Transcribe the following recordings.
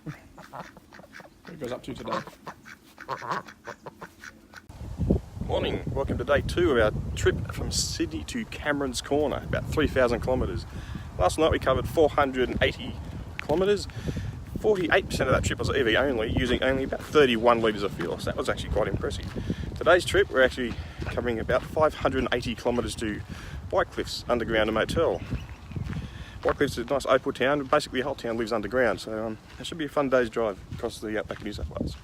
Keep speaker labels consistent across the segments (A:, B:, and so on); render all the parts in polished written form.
A: What it goes up to today. Morning, welcome to day 2 of our trip from Sydney to Cameron's Corner, about 3,000 kilometres. Last night we covered 480 kilometres. 48% of that trip was EV only, using only about 31 litres of fuel, so that was actually quite impressive. Today's trip we're actually covering about 580 kilometres to Whitecliffs underground and Motel. Whitecliffs is a nice opal town, but basically the whole town lives underground, so it should be a fun day's drive across the Outback New South Wales.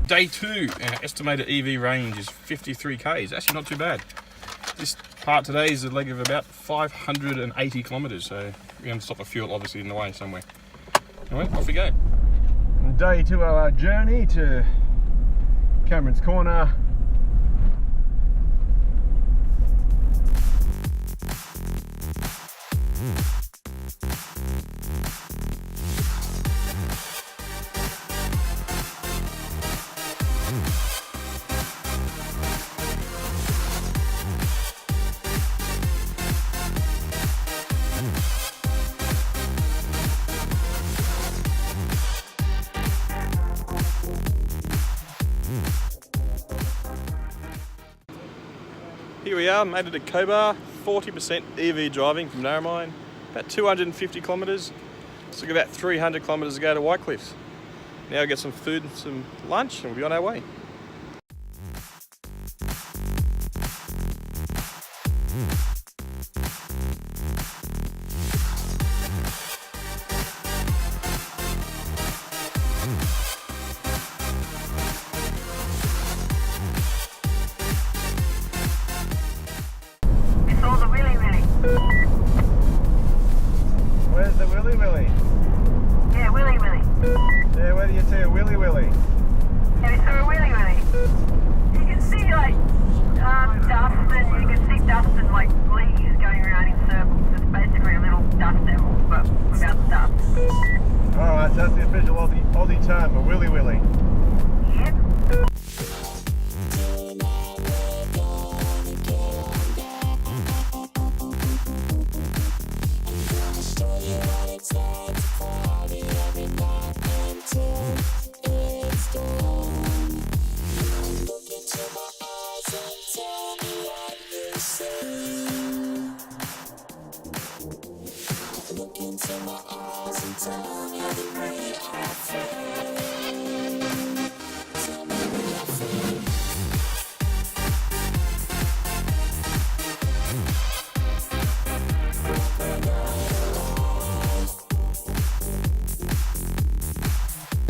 A: Day 2, our estimated EV range is 53 k's, actually not too bad. This part today is a leg of about 580 kilometres, so we're going to stop the fuel obviously in the way somewhere. Anyway, off we go.
B: Day 2 of our journey to Cameron's Corner.
A: Here we are, made it to Cobar, 40% EV driving from Narromine, about 250 kilometres, so we've got about 300 kilometres to go to Whitecliffs. Now we'll get some food and some lunch and we'll be on our way.
B: Where's the Willy Willy?
C: Yeah, Willy Willy.
B: Yeah, where do you see a Willy Willy?
C: Yeah, we saw a Willy Willy. You can see like dust, and you can see dust and like leaves going around in circles. It's basically a little dust devil, but without dust.
B: Alright, so that's the official Aussie term for Willy Willy.
C: Yep.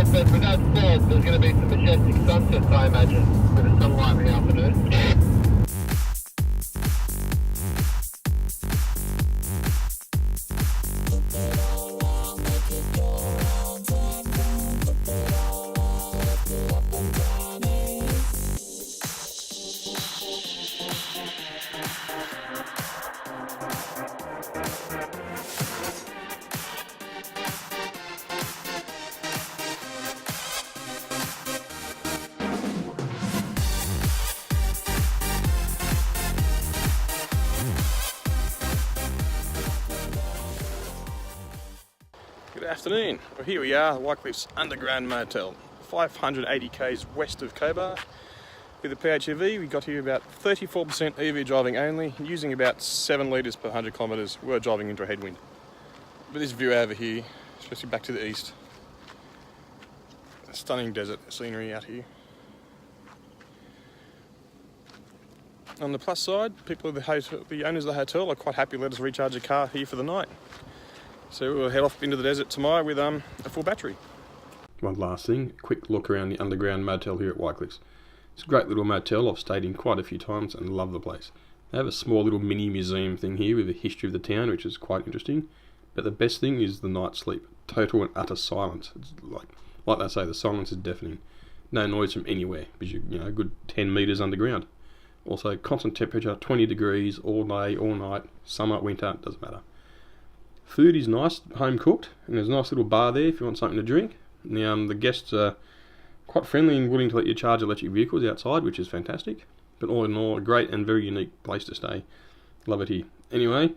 D: But with that said, there's going to be some majestic sunsets, I imagine, with the sunlight in the afternoon.
A: Good afternoon. Well, here we are, Whitecliffs Underground Motel, 580 k's west of Cobar. With the PHEV, we got here about 34% EV driving only, using about 7 litres per 100 kilometres. We're driving into a headwind. But this view over here, especially back to the east, stunning desert scenery out here. On the plus side, people at the hotel, the owners of the hotel, are quite happy to let us recharge a car here for the night. So we'll head off into the desert tomorrow with a full battery. One last thing, a quick look around the underground motel here at Whitecliffs. It's a great little motel. I've stayed in quite a few times and love the place. They have a small little mini museum thing here with a history of the town, which is quite interesting. But the best thing is the night sleep. Total and utter silence. It's like they say, the silence is deafening. No noise from anywhere, because you're a good 10 metres underground. Also, constant temperature, 20 degrees all day, all night, summer, winter, doesn't matter. Food is nice, home cooked, and there's a nice little bar there if you want something to drink. Now, the guests are quite friendly and willing to let you charge electric vehicles outside, which is fantastic. But all in all, a great and very unique place to stay. Love it here. Anyway,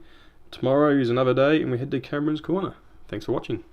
A: Tomorrow is another day and we head to Cameron's Corner. Thanks for watching.